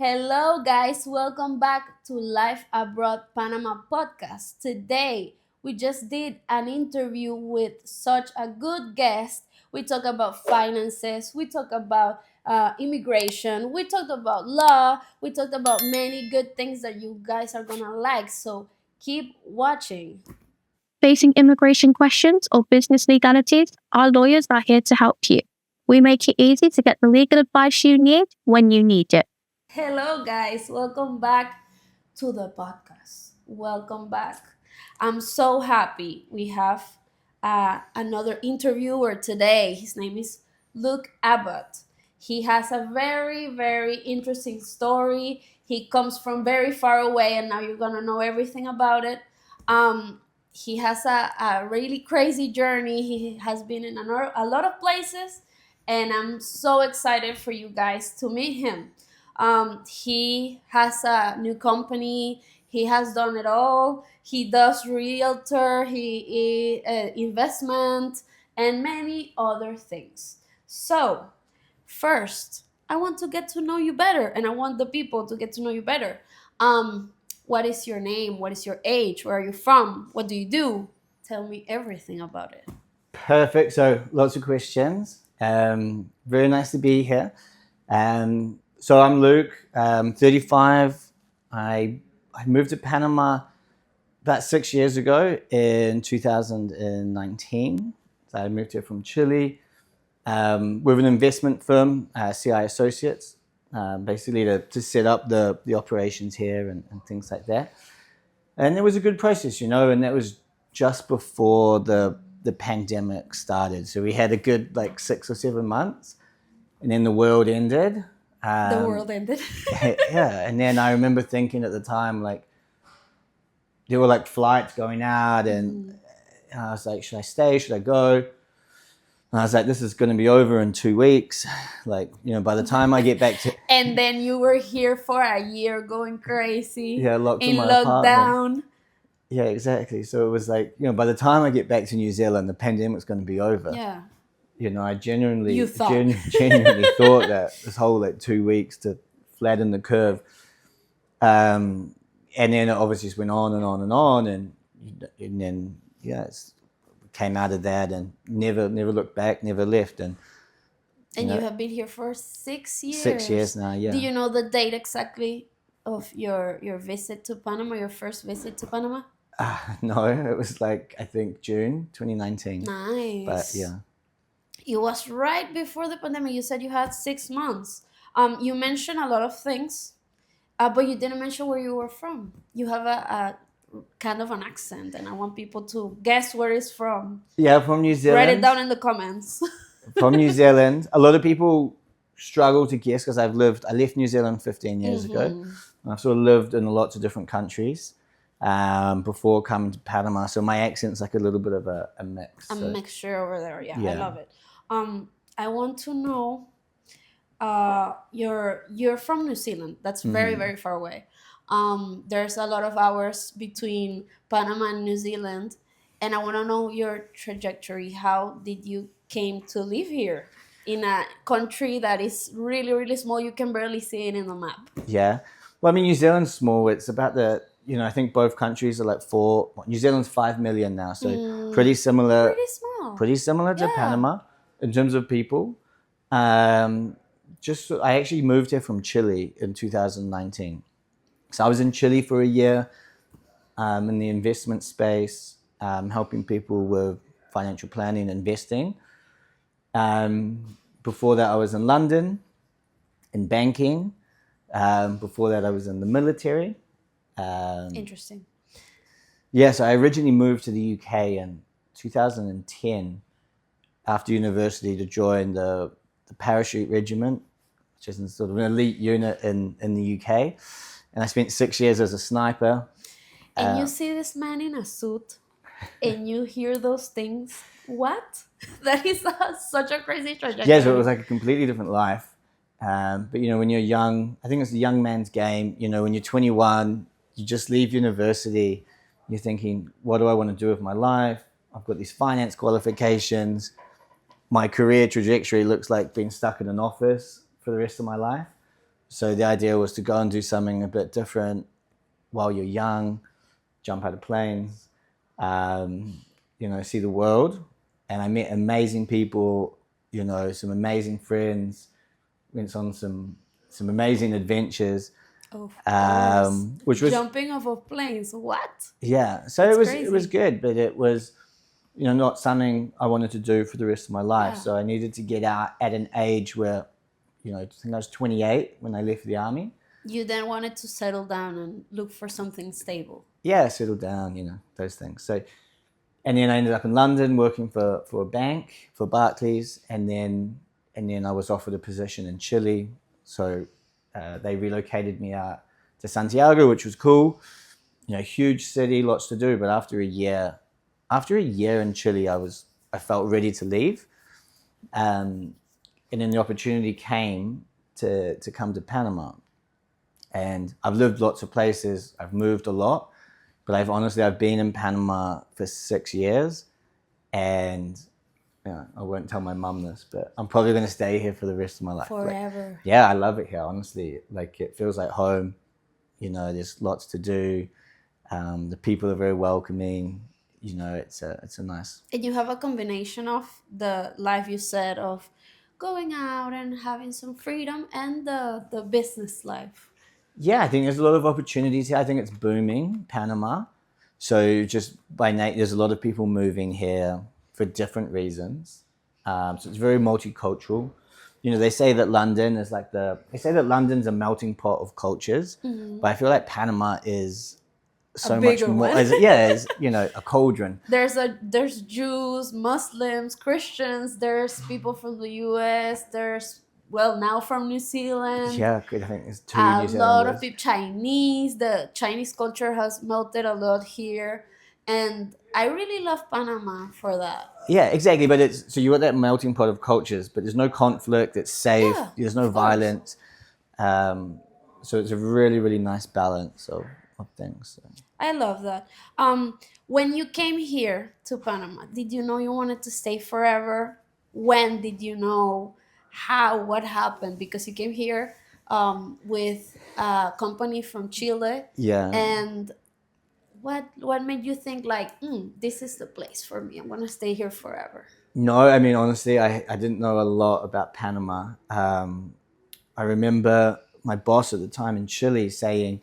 Hello, guys. Welcome back to Life Abroad Panama podcast. Today, we just did an interview with such a good guest. We talk about finances, we talk about immigration, we talked about law, we talked about many good things that you guys are gonna like. So, keep watching. Facing immigration questions or business legalities, our lawyers are here to help you. We make it easy to get the legal advice you need when you need it. Hello, guys. Welcome back to the podcast. Welcome back. I'm so happy we have another interviewer today. His name is Luke Abbot. He has a very, very interesting story. He comes from very far away, and now you're going to know everything about it. He has a really crazy journey. He has been in a lot of places, and I'm so excited for you guys to meet him. He has a new company. He has done it all. He does realtor, investment, and many other things. So, first, I want to get to know you better, and I want the people to get to know you better. What is your name? What is your age? Where are you from? What do you do? Tell me everything about it. Perfect. So lots of questions. Very nice to be here. So I'm Luke, 35. I moved to Panama about 6 years ago in 2019. So I moved here from Chile with an investment firm, CI Associates, basically to set up the operations here and things like that. And it was a good process, and that was just before the pandemic started. So we had a good 6 or 7 months, and then the world ended. The world ended. Yeah, and then I remember thinking at the time, there were flights going out, and I was like, should I stay? Should I go? And I was like, this is going to be over in 2 weeks. By the time I get back to... And then you were here for a year going crazy. Yeah, locked in my lockdown. Apartment. Yeah, exactly. So it was by the time I get back to New Zealand, the pandemic's going to be over. Yeah. I genuinely You thought. genuinely thought that this whole 2 weeks to flatten the curve. And then it obviously just went on and on and on. And then, it came out of that and never looked back, never left. And you have been here for 6 years. 6 years now, yeah. Do you know the date exactly of your visit to Panama, your first visit to Panama? No, it was I think June 2019. Nice. But yeah. It was right before the pandemic. You said you had 6 months. You mentioned a lot of things, but you didn't mention where you were from. You have a kind of an accent, and I want people to guess where it's from. Yeah, from New Zealand. Write it down in the comments. From New Zealand. A lot of people struggle to guess because I left New Zealand 15 years ago. I've sort of lived in lots of different countries before coming to Panama. So my accent's a little bit of a mix. A mixture over there. Yeah, I love it. I want to know, you're from New Zealand. That's very, very far away. There's a lot of hours between Panama and New Zealand, and I want to know your trajectory. How did you came to live here in a country that is really, really small? You can barely see it in the map. Yeah. Well, I mean, New Zealand's small. It's about I think both countries are 4. New Zealand's 5 million now, so pretty similar. Pretty small. Pretty similar to Panama in terms of people. I actually moved here from Chile in 2019. So I was in Chile for a year in the investment space, helping people with financial planning and investing. Before that, I was in London in banking. Before that, I was in the military. Interesting. Yeah, so I originally moved to the UK in 2010 after university to join the parachute regiment, which is sort of an elite unit in the UK. And I spent 6 years as a sniper. And you see this man in a suit, and you hear those things. What? That is such a crazy trajectory. Yeah, so it was a completely different life. But when you're young, I think it's a young man's game. When you're 21, you just leave university. You're thinking, what do I want to do with my life? I've got these finance qualifications. My career trajectory looks like being stuck in an office for the rest of my life. So the idea was to go and do something a bit different while you're young, jump out of planes, see the world. And I met amazing people, some amazing friends, went on some amazing adventures. Of course. Which was jumping off of planes. What? Yeah. So That's it was crazy. good, but it was, not something I wanted to do for the rest of my life. Yeah. So I needed to get out at an age where, I think I was 28 when I left the army. You then wanted to settle down and look for something stable. Yeah, settle down, those things. So, and then I ended up in London working for a bank, for Barclays, and then I was offered a position in Chile. So they relocated me out to Santiago, which was cool. Huge city, lots to do. But after a year in Chile, I felt ready to leave. And then the opportunity came to come to Panama. And I've lived lots of places. I've moved a lot. But I've been in Panama for 6 years. And I won't tell my mum this, but I'm probably going to stay here for the rest of my life. Forever. I love it here, honestly. It feels like home. There's lots to do. The people are very welcoming. It's a nice. And you have a combination of the life you said of going out and having some freedom and the business life. Yeah, I think there's a lot of opportunities here. I think it's booming, Panama. So just by nature, there's a lot of people moving here for different reasons. So it's very multicultural. They say that London's a melting pot of cultures, but I feel like Panama is so much more. It's a cauldron. There's Jews, Muslims, Christians. There's people from the U.S. There's now from New Zealand. Yeah, I think there's two A New Zealanders. lot of people, Chinese. The Chinese culture has melted a lot here, and I really love Panama for that. Yeah, exactly. But so you got that melting pot of cultures, but there's no conflict. It's safe. Yeah, there's no violence. So it's a really, really nice balance of things. So. I love that. When you came here to Panama, did you know you wanted to stay forever? When did you know? How? What happened? Because you came here with a company from Chile. Yeah. And what made you think this is the place for me? I'm gonna stay here forever. No, I mean honestly, I didn't know a lot about Panama. I remember my boss at the time in Chile saying,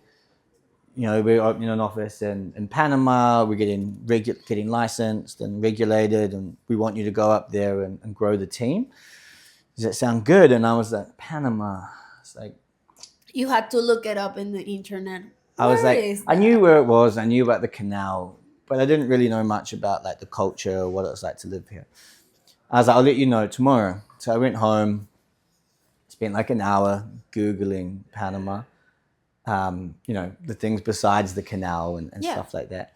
we're opening an office in Panama. We're getting licensed and regulated, and we want you to go up there and grow the team. Does that sound good? And I was like, Panama. It's like you had to look it up in the internet. I was like, I knew where it was. I knew about the canal, but I didn't really know much about the culture or what it was like to live here. I was like, I'll let you know tomorrow. So I went home, spent an hour Googling Panama. The things besides the canal and stuff like that.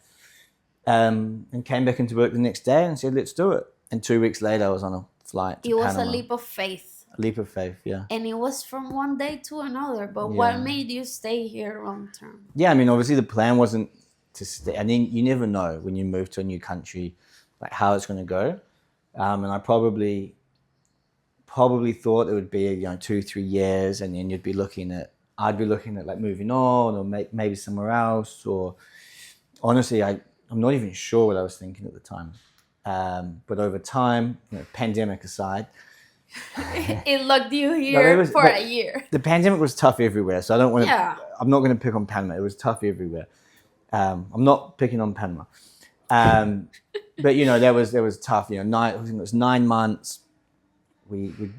And came back into work the next day and said, let's do it. And 2 weeks later, I was on a flight to Panama. It was a leap of faith. A leap of faith, yeah. And it was from one day to another. But what made you stay here long term? Yeah, I mean, obviously the plan wasn't to stay. I mean, you never know when you move to a new country, how it's going to go. And I probably thought it would be 2-3 years, and then I'd be looking at moving on or maybe somewhere else. Or honestly, I'm not even sure what I was thinking at the time. But over time, pandemic aside, it locked you here for a year. The pandemic was tough everywhere, so I don't want to. Yeah. I'm not going to pick on Panama. It was tough everywhere. I'm not picking on Panama, but that was tough. I think it was 9 months. We'd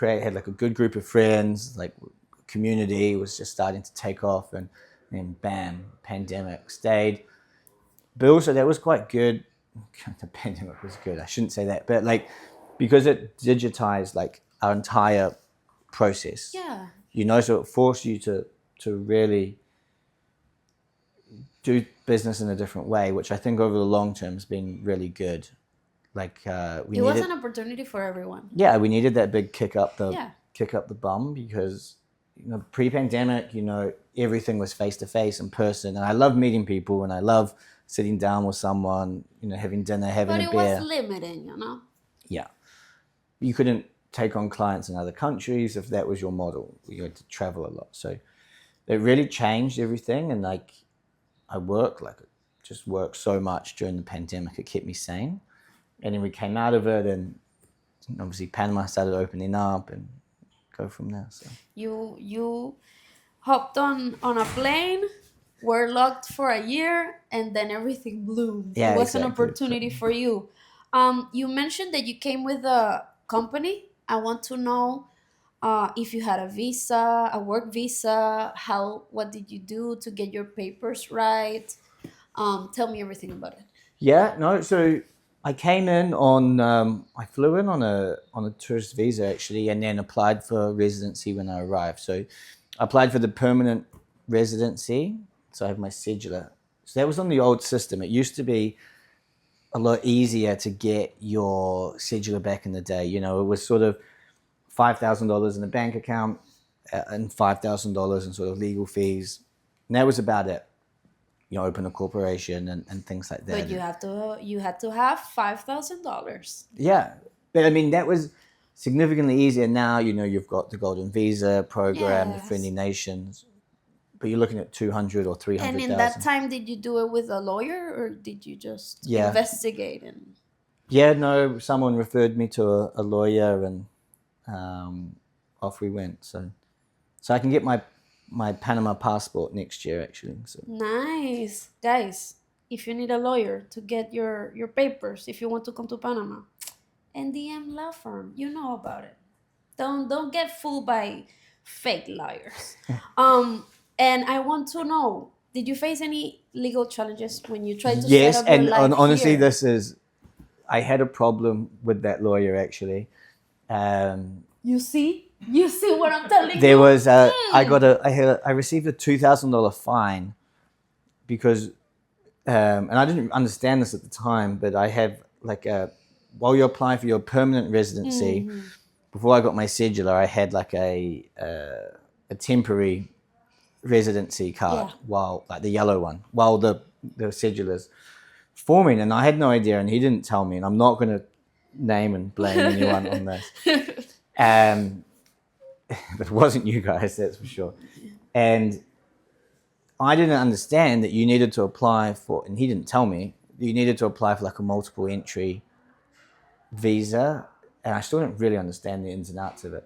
had a good group of friends. Community was just starting to take off, and then bam, pandemic stayed. But also that was quite good. The pandemic was good. I shouldn't say that, but because it digitized our entire process. Yeah. So it forced you to really do business in a different way, which I think over the long term has been really good. It was an opportunity for everyone. Yeah, we needed that big kick up the bum because pre-pandemic, everything was face to face in person, and I love meeting people, and I love sitting down with someone, having dinner, having a beer. But it was limiting, Yeah, you couldn't take on clients in other countries if that was your model. You had to travel a lot. So it really changed everything. And like I just worked so much during the pandemic. It kept me sane. And then we came out of it, and obviously Panama started opening up, and go from there. So You hopped on a plane, were locked for a year, and then everything bloomed. Yeah, It was an exactly. opportunity for you. You mentioned that you came with a company. I want to know if you had a visa, a work visa. What did you do to get your papers right? Tell me everything about it. yeah, no. So I came in on I flew in on a tourist visa actually, and then applied for residency when I arrived. So I applied for the permanent residency. So I have my cedula. So that was on the old system. It used to be a lot easier to get your cedula back in the day. You know, it was sort of $5,000 in a bank account and $5,000 in sort of legal fees. And that was about it. You know, open a corporation and things like that. But you had to have $5,000. Yeah. But I mean, that was significantly easier now. You know, you've got the Golden Visa program, the Yes. Friendly Nations, but you're looking at 200 or 300,000. And in that time, did you do it with a lawyer, or did you just Yeah. investigate? And Yeah, no, someone referred me to a lawyer, and off we went. So I can get my Panama passport next year, actually. So nice, guys. If you need a lawyer to get your papers, if you want to come to Panama, NDM law firm, you know about it. Don't get fooled by fake lawyers. And I want to know, did you face any legal challenges when you tried to yes, set up your and life honestly, here? I had a problem with that lawyer actually. You see what I'm telling There you. was I received a $2,000 fine because and I didn't understand this at the time, but I have while you're applying for your permanent residency, before I got my cedula, I had like a temporary residency card, Yeah. while like the yellow one, while the cedula's forming, and I had no idea, and he didn't tell me, and I'm not going to name and blame anyone on this. But it wasn't you guys, that's for sure. And I didn't understand that you needed to apply for, and he didn't tell me, you needed to apply for like a multiple entry visa. And I still didn't really understand the ins and outs of it.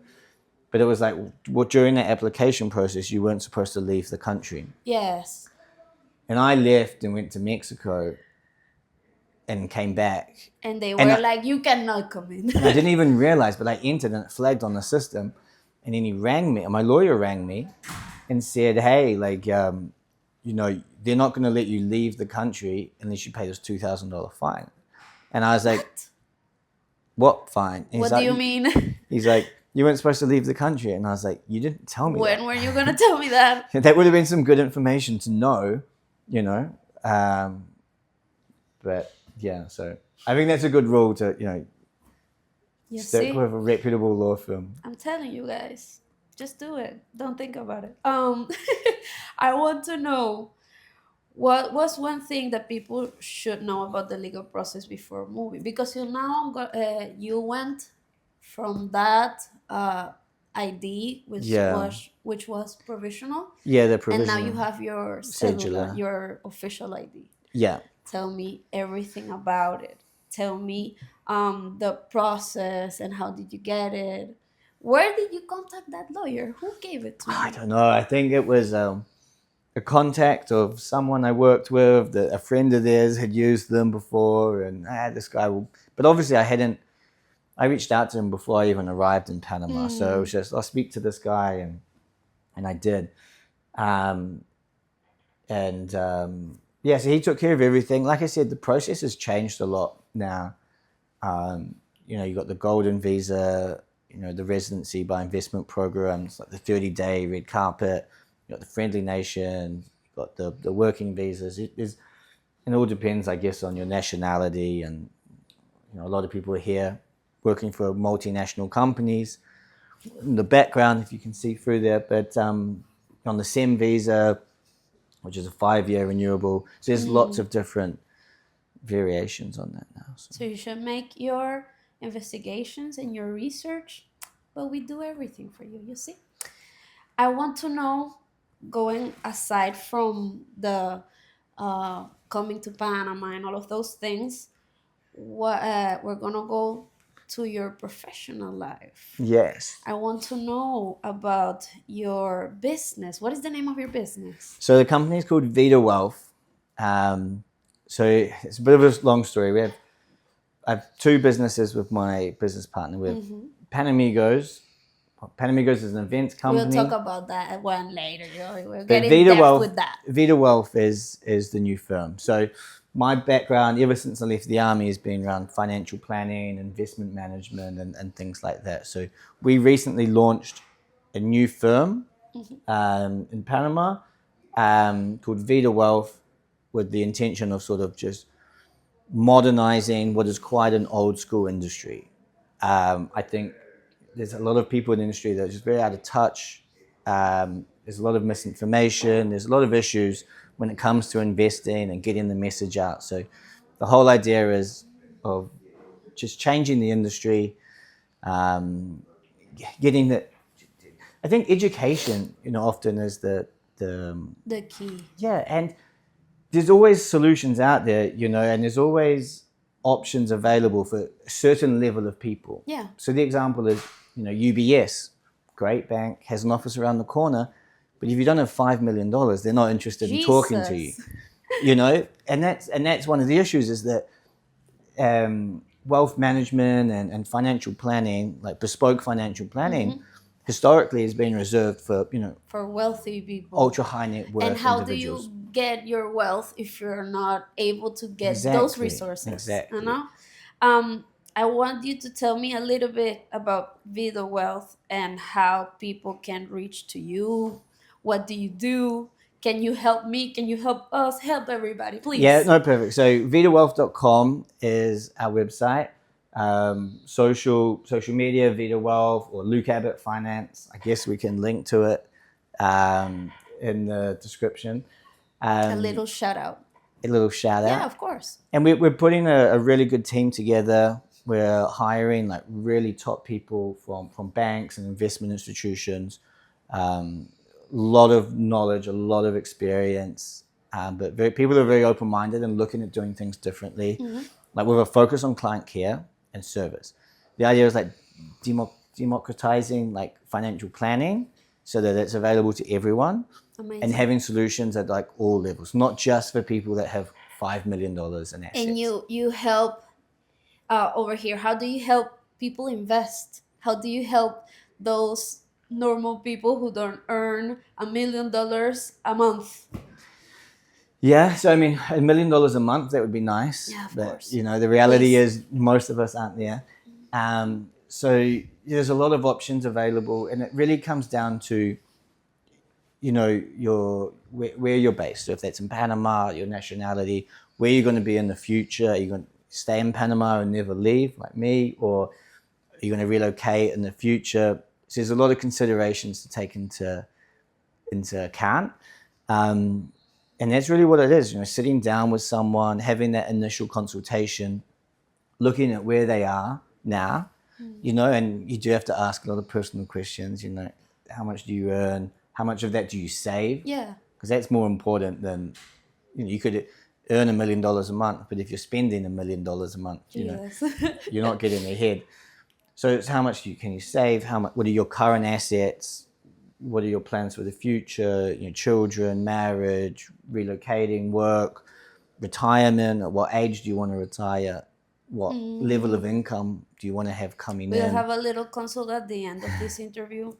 But it was like, well, during that application process, you weren't supposed to leave the country. Yes. And I left and went to Mexico and came back. And they And were I- like, you cannot come in. And I didn't even realize, but I entered and it flagged on the system. And then he rang me, my lawyer rang me and said, hey, like, you know, they're not going to let you leave the country unless you pay this $2,000 fine. And I was like, what fine? And What he's do you like, mean? He's like, you weren't supposed to leave the country. And I was like, you didn't tell me When that. were you going to tell me that? That would have been some good information to know, you know. But yeah, so I think that's a good rule to, you know, You stick see? with a reputable law firm. I'm telling you guys, just do it. Don't think about it. I want to know, what was one thing that people should know about the legal process before moving? Because you went from that ID, Yeah. which was provisional, Yeah, the and provisional. now you have your Cedula. your official ID. Yeah. Tell me everything about it. Tell me the process and how did you get it? Where did you contact that lawyer? Who gave it to you? I don't know. I think it was a contact of someone I worked with, that a friend of theirs had used them before, and this guy will. But obviously, I reached out to him before I even arrived in Panama, so it was just, I'll speak to this guy, and I did. Yeah, so he took care of everything. Like I said, the process has changed a lot now. You know, you got the golden visa, you know, the residency by investment programs, like the 30-day red carpet. You got the friendly nation. You got the working visas. It all depends, I guess, on your nationality, and you know, a lot of people are here working for multinational companies. In the background, if you can see through there, but on the SEM visa, which is a 5-year renewable. So there's lots of different variations on that now. So you should make your investigations and your research. but we do everything for you, you see. I want to know, going aside from the coming to Panama and all of those things, what we're gonna go to your professional life. Yes. I want to know about your business. What is the name of your business? So the company is called Vida Wealth. So it's a bit of a long story. I have two businesses with my business partner. We have Panamigos. Panamigos is an events company. We'll talk about that one later. We'll But get in Vida depth Wealth, with that. Vida Wealth is the new firm. So my background, ever since I left the army, has been around financial planning, investment management, and things like that. So we recently launched a new firm in Panama called Vida Wealth, with the intention of sort of just modernizing what is quite an old school industry. I think there's a lot of people in the industry that are just very out of touch. There's a lot of misinformation. There's a lot of issues when it comes to investing and getting the message out. So the whole idea is of just changing the industry, getting the. I think education, often is the key. yeah, and there's always solutions out there, and there's always options available for a certain level of people. Yeah. So the example is, UBS, great bank, has an office around the corner, but if you don't have $5 million, they're not interested in talking to you. And that's one of the issues, is that wealth management and financial planning, like bespoke financial planning, historically has been reserved for wealthy people, ultra high net worth and how individuals. do you get your wealth if you're not able to get those resources? Exactly. I want you to tell me a little bit about Vida Wealth and how people can reach to you. What do you do? Can you help me? Can you help us? Help everybody, please. Yeah, no, perfect. So vidawealth.com is our website. Social media, Vida Wealth or Luke Abbot Finance. I guess we can link to it in the description. A little shout out. Yeah, of course. And we're putting a really good team together. We're hiring like really top people from banks and investment institutions. A lot of knowledge, a lot of experience, but people are very open-minded and looking at doing things differently. Like with a focus on client care and service. The idea is like democratizing like financial planning so that it's available to everyone. Amazing. And having solutions at like all levels, not just for people that have $5 million in assets. And you help over here. How do you help people invest? How do you help those normal people who don't earn $1 million a month? Yeah, so I mean, $1 million a month, that would be nice. Yeah, of but, course. The reality is most of us aren't there. So there's a lot of options available, and it really comes down to, where you're based. So if that's in Panama, your nationality, where you're going to be in the future. Are you going to stay in Panama and never leave, like me, or are you going to relocate in the future? So there's a lot of considerations to take into account. And that's really what it is, sitting down with someone, having that initial consultation, looking at where they are now, and you do have to ask a lot of personal questions, how much do you earn? How much of that do you save? Yeah. Because that's more important than, you could earn $1 million a month, but if you're spending $1 million a month, you're not getting ahead. So it's how much can you save? What are your current assets? What are your plans for the future? Children, marriage, relocating, work, retirement. At what age do you want to retire? What level of income do you want to have coming in? We'll have a little consult at the end of this interview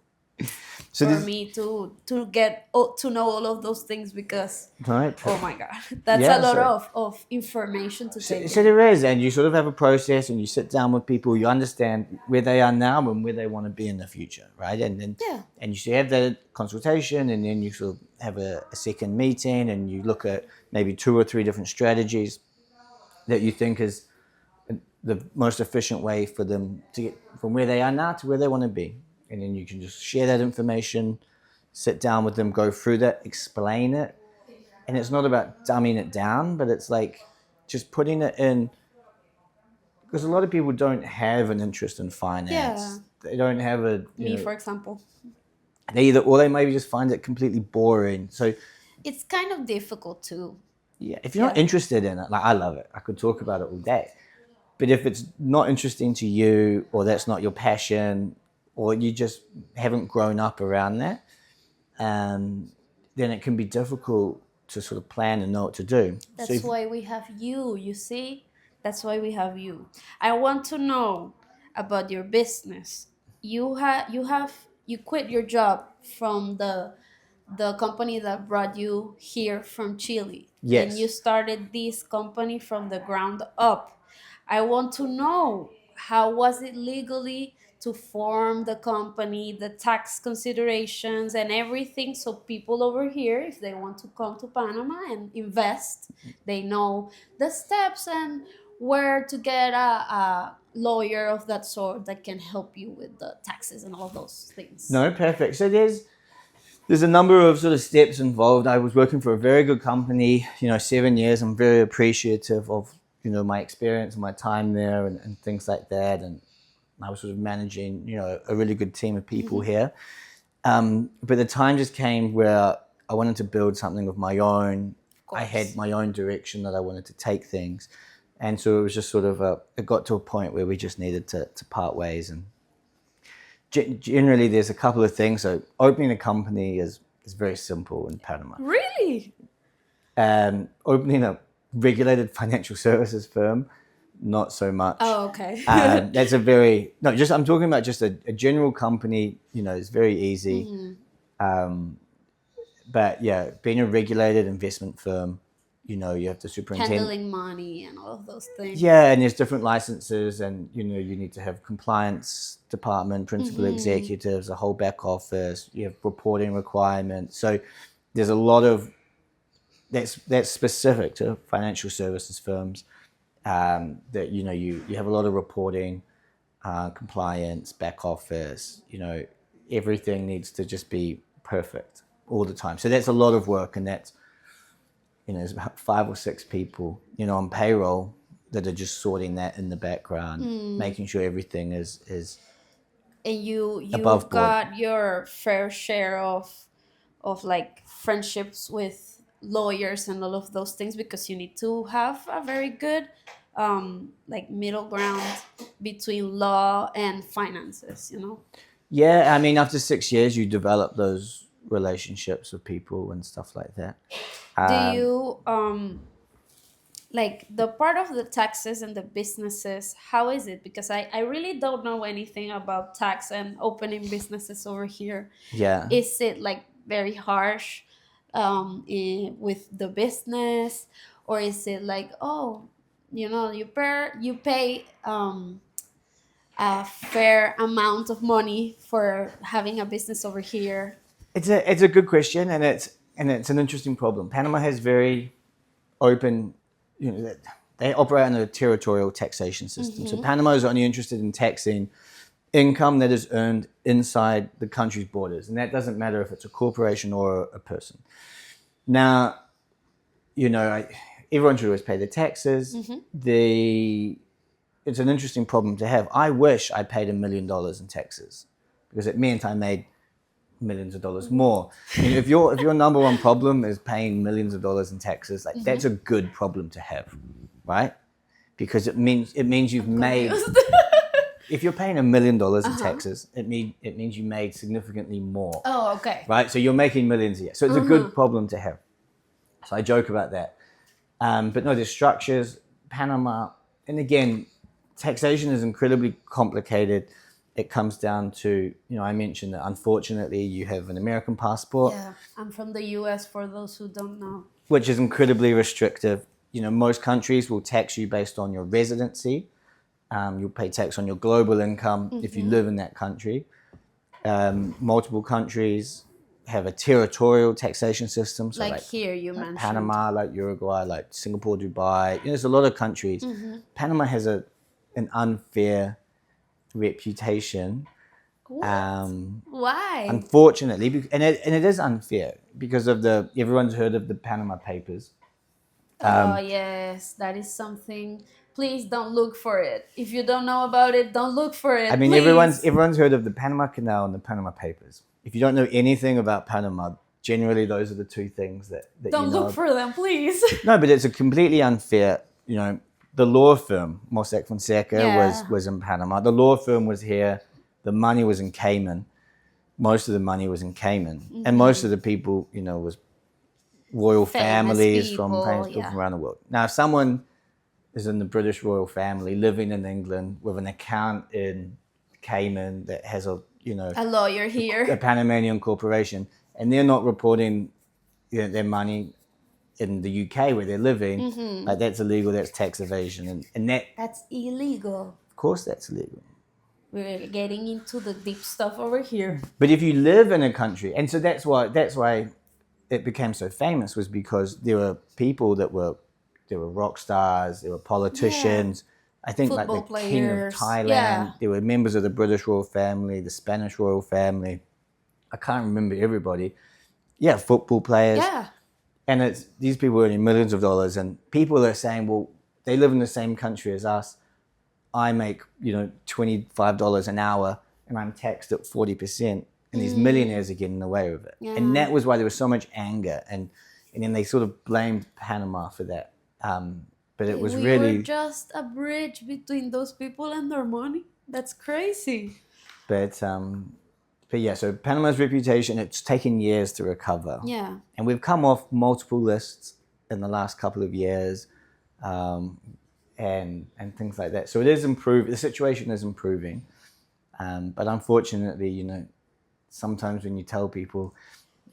so for me to get to know all of those things, because right. Oh my God, that's a lot of information to take. So there is, and you sort of have a process, and you sit down with people, you understand where they are now and where they want to be in the future, right? And then and you have that consultation, and then you sort of have a second meeting, and you look at maybe 2 or 3 different strategies that you think is the most efficient way for them to get from where they are now to where they want to be. And then you can just share that information, sit down with them, go through that, explain it. And it's not about dumbing it down, but it's like just putting it in, because a lot of people don't have an interest in finance. they don't have a Me, for example. they maybe just find it completely boring. So It's kind of difficult too. yeah, if you're not interested in it, like I love it, I could talk about it all day. But if it's not interesting to you, or that's not your passion, or you just haven't grown up around that, then it can be difficult to sort of plan and know what to do. That's why we have you see? That's why we have you. I want to know about your business. You quit your job from the company that brought you here from Chile. Yes. And you started this company from the ground up. I want to know, how was it legally to form the company, the tax considerations and everything, so people over here, if they want to come to Panama and invest, they know the steps and where to get a lawyer of that sort that can help you with the taxes and all those things. No, perfect. So there's a number of sort of steps involved. I was working for a very good company, 7 years. I'm very appreciative of, my experience and my time there and things like that. And I was sort of managing, a really good team of people here. But the time just came where I wanted to build something of my own. I had my own direction that I wanted to take things. And so it was just sort of it got to a point where we just needed to part ways. And generally there's a couple of things. So opening a company is very simple in Panama. Really? Opening a regulated financial services firm, not so much. Oh, okay. That's I'm talking about just a general company, it's very easy. But yeah, being a regulated investment firm, you have to superintend. Handling money and all of those things. Yeah, and there's different licenses, and you need to have compliance department, principal executives, a whole back office. You have reporting requirements. So there's a lot of that's specific to financial services firms. That you have a lot of reporting, compliance, back office. Everything needs to just be perfect all the time. So that's a lot of work, and that's there's about 5 or 6 people on payroll that are just sorting that in the background, making sure everything is and you above board. got your fair share of like friendships with lawyers and all of those things, because you need to have a very good like middle ground between law and finances. Yeah, I mean, after 6 years, you develop those relationships with people and stuff like that. Do you like the part of the taxes and the businesses, how is it? Because I really don't know anything about tax and opening businesses over here. Yeah. Is it like very harsh with the business, or is it like, you pay a fair amount of money for having a business over here? It's a good question, and it's an interesting problem. Panama has very open, they operate on a territorial taxation system. So Panama is only interested in taxing income that is earned inside the country's borders, and that doesn't matter if it's a corporation or a person. Now, everyone should always pay their taxes. It's an interesting problem to have. I wish I paid $1 million in taxes, because it meant I made millions of dollars more. If your number one problem is paying millions of dollars in taxes, that's a good problem to have, right? Because it means you've made. If you're paying $1 million in taxes, it means you made significantly more. Oh, okay. Right, so you're making millions a year. So it's a good problem to have. So I joke about that. But no, there's structures, Panama, and again, taxation is incredibly complicated. It comes down to, I mentioned that unfortunately you have an American passport. Yeah, I'm from the US, for those who don't know. Which is incredibly restrictive. Most countries will tax you based on your residency. You'll pay tax on your global income if you live in that country. Multiple countries have a territorial taxation system. So like here you mentioned. Panama, like Uruguay, like Singapore, Dubai. There's a lot of countries. Panama has an unfair reputation. Why? Unfortunately, and it is unfair because of everyone's heard of the Panama Papers. Oh yes, that is something please don't look for it. If you don't know about it, don't look for it. I mean, please. everyone's heard of the Panama Canal and the Panama Papers. If you don't know anything about Panama, generally those are the two things that don't you know. look for them, please. No, but it's a completely unfair. You know, the law firm Mossack Fonseca Yeah. was in Panama. The law firm was here. The money was in Cayman. Most of the money was in Cayman, and most of the people, you know, was royal Famous families people, from famous people yeah. from around the world. Now, if someone is in the British royal family, living in England with an account in Cayman that has a A lawyer here. a Panamanian corporation, and they're not reporting their money in the UK where they're living, like that's illegal, that's tax evasion, and that, That's illegal. of course, that's illegal. We're getting into the deep stuff over here. But if you live in a country, and so that's why it became so famous, was because there were people there were rock stars, there were politicians. I think Football like the King of players. Thailand. Yeah. There were members of the British royal family, the Spanish royal family. I can't remember everybody. Yeah, football players. Yeah. And it's these people earning millions of dollars, and people are saying, well, they live in the same country as us. I make, $25 an hour, and I'm taxed at 40%, and these millionaires are getting away with it. Yeah. And that was why there was so much anger, and then they sort of blamed Panama for that. But it was we really, were just a bridge between those people and their money. That's crazy. but yeah. So Panama's reputation, it's taken years to recover. Yeah. And we've come off multiple lists in the last couple of years, and things like that. So it is improving. The situation is improving, but unfortunately, sometimes when you tell people,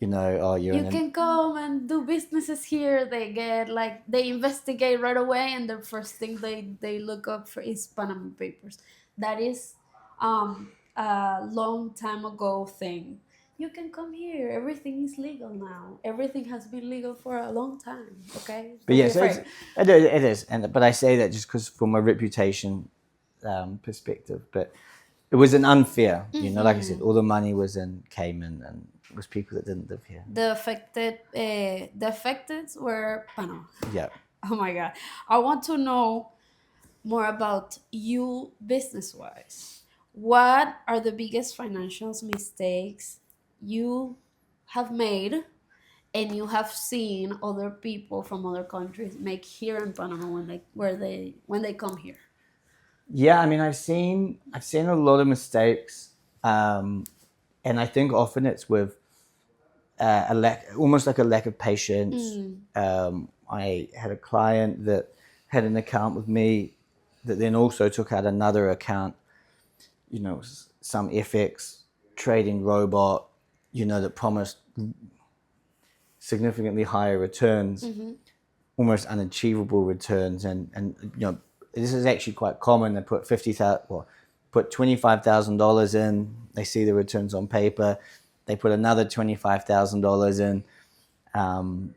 oh, You can come and do businesses here. They investigate right away, and the first thing they look up for is Panama Papers. That is a long time ago thing. You can come here. Everything is legal now. Everything has been legal for a long time. Okay. But Don't yeah, be so afraid. it is, but I say that just because from a reputation perspective. But it was an unfair, like I said, all the money was in Cayman, and it was people that didn't live here. The affected were Panama. Yeah. Oh my God. I want to know more about you business-wise. What are the biggest financial mistakes you have made and you have seen other people from other countries make here in Panama when they come here? Yeah, I mean, I've seen a lot of mistakes, and I think often it's with almost like a lack of patience. I had a client that had an account with me that then also took out another account, some FX trading robot, that promised significantly higher returns, almost unachievable returns, and this is actually quite common. They put put $25,000 in. They see the returns on paper. They put another $25,000 in, and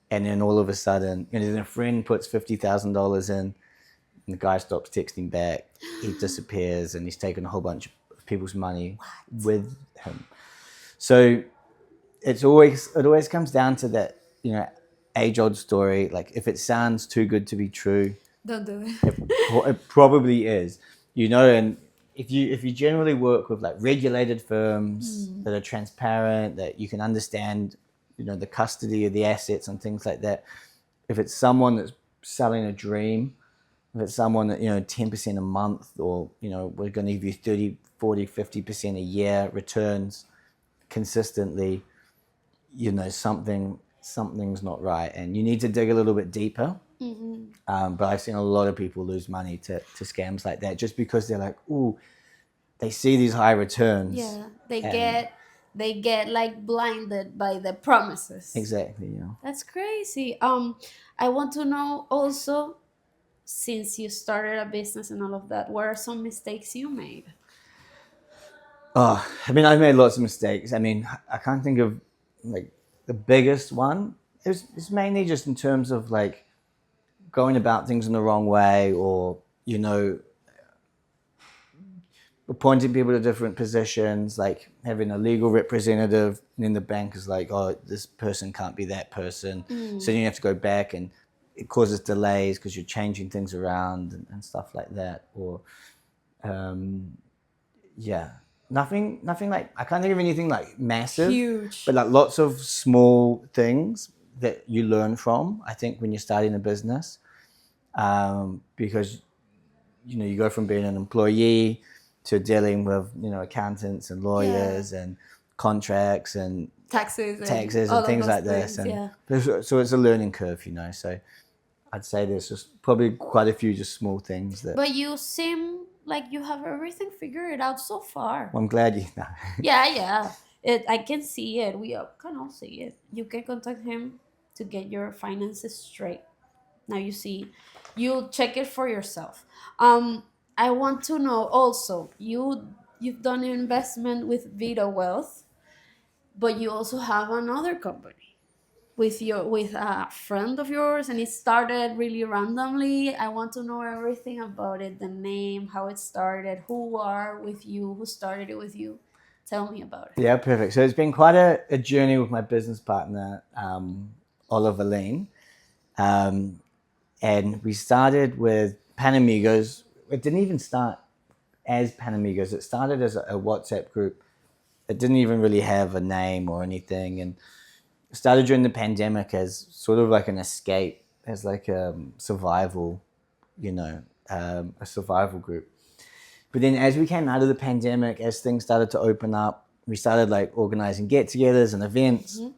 then all of a sudden, then a friend puts $50,000 in, and the guy stops texting back. He disappears, and he's taken a whole bunch of people's money with him. So it always comes down to that, age-old story. Like, if it sounds too good to be true, Don't do it. it probably is, and if you generally work with like regulated firms that are transparent, that you can understand, the custody of the assets and things like that. If it's someone that's selling a dream, if it's someone that, 10% a month, or, we're going to give you 30, 40, 50% a year returns consistently, something's not right, and you need to dig a little bit deeper. But I've seen a lot of people lose money to scams like that, just because they're like, ooh, they see these high returns. Yeah, they get like blinded by the promises. Exactly. That's crazy. I want to know also, since you started a business and all of that, what are some mistakes you made? Oh, I mean, I've made lots of mistakes. I mean, I can't think of like the biggest one. It's mainly just in terms of like going about things in the wrong way, or appointing people to different positions, like having a legal representative, and then the bank is like, oh, this person can't be that person. So then you have to go back and it causes delays because you're changing things around and stuff like that. Or yeah, nothing like, I can't think of anything like massive, Huge. but like lots of small things that you learn from, I think, when you're starting a business, because you go from being an employee to dealing with accountants and lawyers and contracts and taxes and all of things those like this, things, and so it's a learning curve, so I'd say there's just probably quite a few just small things that. But you seem like you have everything figured out so far. Well, I'm glad you know. Yeah. I can see it. We can all see it. You can contact him to get your finances straight. Now you see, you check it for yourself. I want to know also, you've done an investment with Vida Wealth, but you also have another company with a friend of yours, and it started really randomly. I want to know everything about it, the name, how it started, who are with you, who started it with you. Tell me about it. Yeah, perfect. So it's been quite a journey with my business partner, Oliver Lane. And we started with Panamigos. It didn't even start as Panamigos. It started as a WhatsApp group. It didn't even really have a name or anything. And it started during the pandemic as sort of like an escape, as like a survival, a survival group. But then as we came out of the pandemic, as things started to open up, we started like organizing get-togethers and events. Mm-hmm.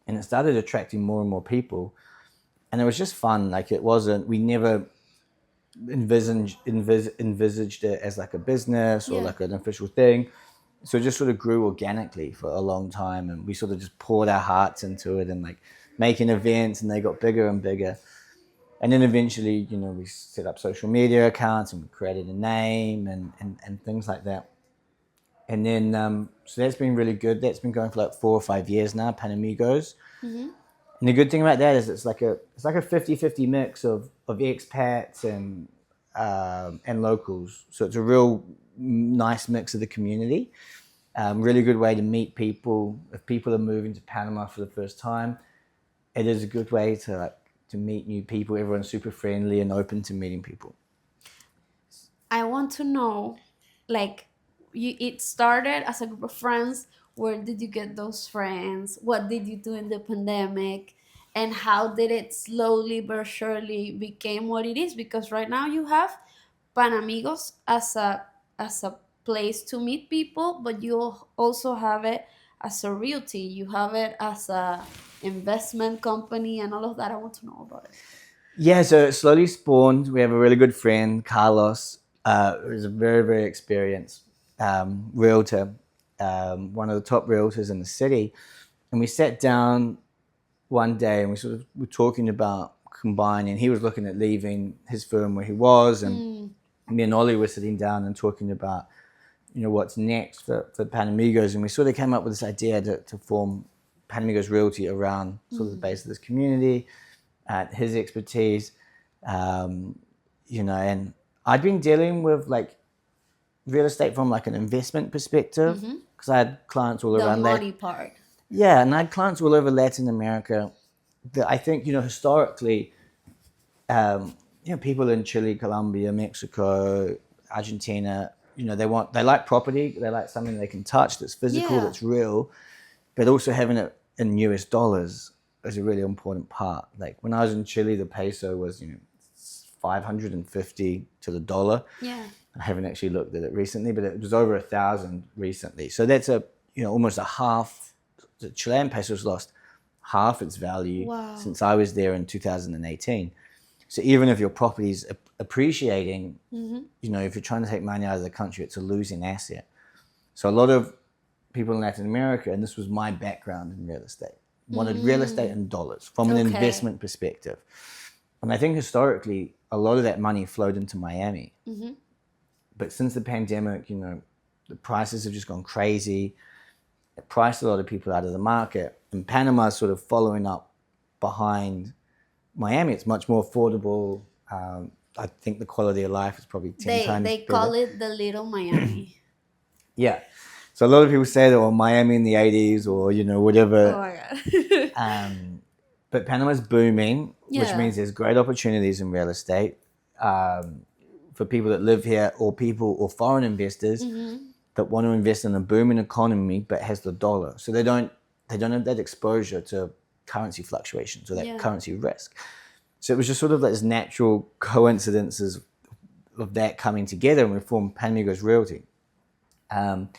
And it started attracting more and more people. And it was just fun. Like, we never envisaged it as like a business or like an official thing. So it just sort of grew organically for a long time. And we sort of just poured our hearts into it and like making events, and they got bigger and bigger. And then eventually, we set up social media accounts and we created a name and things like that. And then, so that's been really good. That's been going for like 4 or 5 years now, Panamigos. Mm-hmm. And the good thing about that is it's like a 50-50 mix of expats and locals. So it's a real nice mix of the community. Really good way to meet people. If people are moving to Panama for the first time, it is a good way to meet new people. Everyone's super friendly and open to meeting people. I want to know, like, it started as a group of friends. Where did you get those friends? What did you do in the pandemic? And how did it slowly but surely became what it is? Because right now you have Panamigos as a place to meet people, but you also have it as a realty. You have it as a investment company and all of that. I want to know about it. Yeah, so it slowly spawned. We have a really good friend, Carlos, who's a very, very experienced realtor, one of the top realtors in the city. And we sat down one day and we sort of were talking about combining. He was looking at leaving his firm where he was, and me and Ollie were sitting down and talking about, what's next for Panamigos. And we sort of came up with this idea to form Panamigos Realty around sort of the base of this community, his expertise, and I'd been dealing with like real estate from like an investment perspective, because I had clients all around the money part. Yeah, and I had clients all over Latin America that I think, historically, people in Chile, Colombia, Mexico, Argentina, they like property, they like something they can touch that's physical, that's real, but also having it in US dollars is a really important part. Like when I was in Chile, the peso was, 550 to the dollar. Yeah. I haven't actually looked at it recently, but it was over 1,000 recently. So that's almost a half. The Chilean peso's lost half its value since I was there in 2018. So even if your property's appreciating, if you're trying to take money out of the country, it's a losing asset. So a lot of people in Latin America, and this was my background in real estate, wanted real estate in dollars from an investment perspective. And I think historically, a lot of that money flowed into Miami. But since the pandemic, the prices have just gone crazy. It priced a lot of people out of the market. And Panama is sort of following up behind Miami. It's much more affordable. I think the quality of life is probably 10 times They better. call it the little Miami. Yeah. So a lot of people say that, Miami in the 80s or, whatever. Oh my God. but Panama's booming, which Yeah. means there's great opportunities in real estate for people that live here or foreign investors that want to invest in a booming economy but has the dollar. So they don't have that exposure to currency fluctuations or that currency risk. So it was just sort of like this natural coincidences of that coming together, and we formed Panamigos Realty. And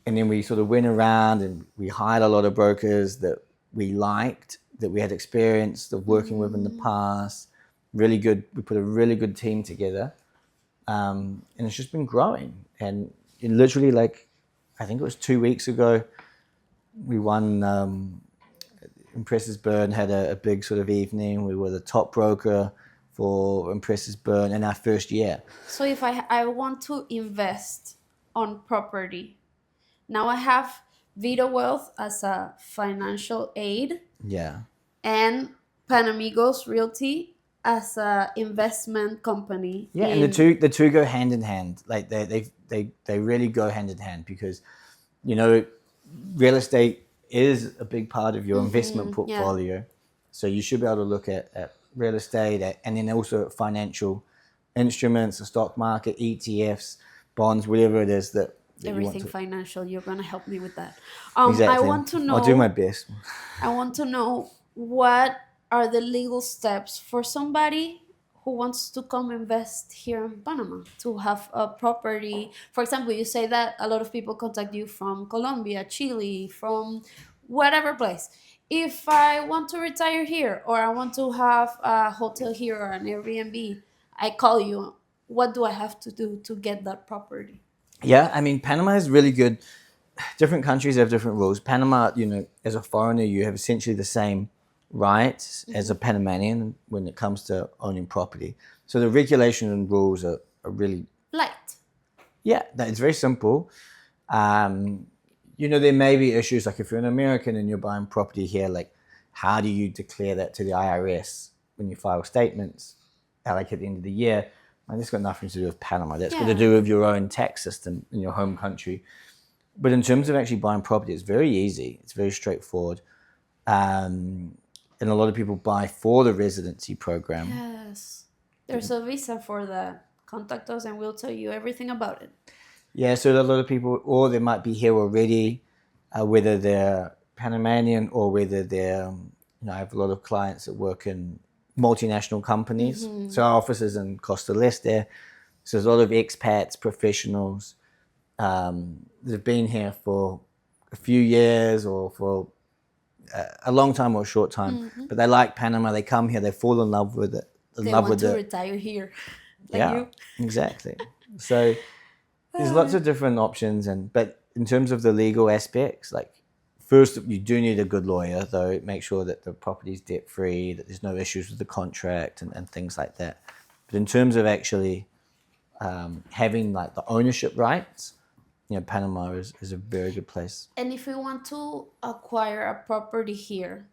then we sort of went around and we hired a lot of brokers that we liked, that we had experience of working with in the past. Really good. We put a really good team together, and it's just been growing. And it literally, like, I think it was 2 weeks ago, we won. Impresses Burn had a big sort of evening. We were the top broker for Impresses Burn in our first year. So if I want to invest on property, now I have Vida Wealth as a financial aid Yeah. and Panamigos Realty as a investment company. Yeah, and the two go hand in hand. Like they really go hand in hand because, real estate is a big part of your investment portfolio. So you should be able to look at real estate and then also financial instruments, the stock market, ETFs, bonds, whatever it is that everything financial. You're gonna help me with that. Exactly. I want to know. I'll do my best. I want to know what are the legal steps for somebody who wants to come invest here in Panama to have a property. For example, you say that a lot of people contact you from Colombia, Chile, from whatever place. If I want to retire here or I want to have a hotel here or an Airbnb, I call you. What do I have to do to get that property? Yeah, I mean, Panama is really good. Different countries have different rules. Panama, as a foreigner, you have essentially the same rights as a Panamanian when it comes to owning property. So the regulation and rules are really light. Yeah, it's very simple. There may be issues like if you're an American and you're buying property here, like how do you declare that to the IRS when you file statements, like at the end of the year? And that's got nothing to do with Panama. That's got to do with your own tax system in your home country. But in terms of actually buying property, it's very easy. It's very straightforward. And a lot of people buy for the residency program. Yes. There's a visa for that. Contact us and we'll tell you everything about it. Yeah, so a lot of people, or they might be here already, whether they're Panamanian or whether they're, I have a lot of clients that work in multinational companies. So our office is in Costa Leste. So there's a lot of expats, professionals that have been here for a few years or for a long time or a short time. But they like Panama. They come here. They fall in love with it. They want to retire here. Like you. Exactly. So there's lots of different options. But in terms of the legal aspects, like, first, you do need a good lawyer, though. Make sure that the property's debt-free, that there's no issues with the contract and things like that. But in terms of actually having like the ownership rights, Panama is a very good place. And if we want to acquire a property here,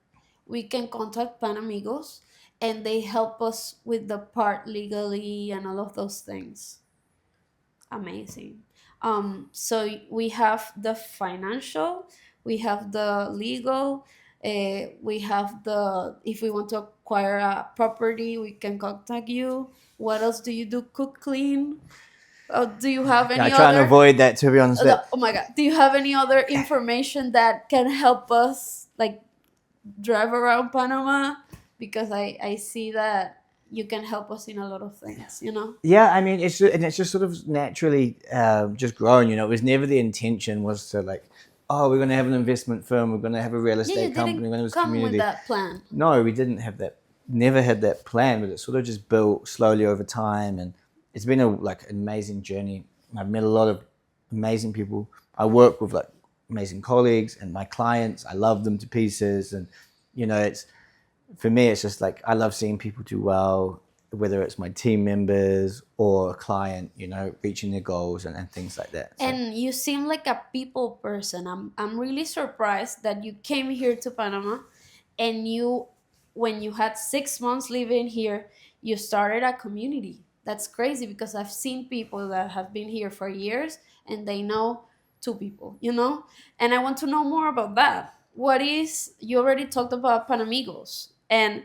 we can contact Panamigos and they help us with the part legally and all of those things. Amazing. So we have the financial, we have the legal, we have if we want to acquire a property, we can contact you. What else do you do? Cook, clean? Do you have any I try and avoid that, to be honest. Oh my God. Do you have any other information that can help us like drive around Panama? Because I see that you can help us in a lot of things, Yeah, I mean, it's just sort of naturally just growing, It was never the intention was to like, oh, we're going to have an investment firm, we're going to have a real estate company, we're going to have this community. With that plan. No, we didn't have that. Never had that plan, but it sort of just built slowly over time, and it's been an amazing journey. I've met a lot of amazing people. I work with like amazing colleagues and my clients. I love them to pieces, and it's. For me, it's just like I love seeing people do well, whether it's my team members or a client, reaching their goals and things like that. So. And you seem like a people person. I'm really surprised that you came here to Panama and when you had 6 months living here, you started a community. That's crazy because I've seen people that have been here for years and they know 2 people, And I want to know more about that. you already talked about Panamigos, and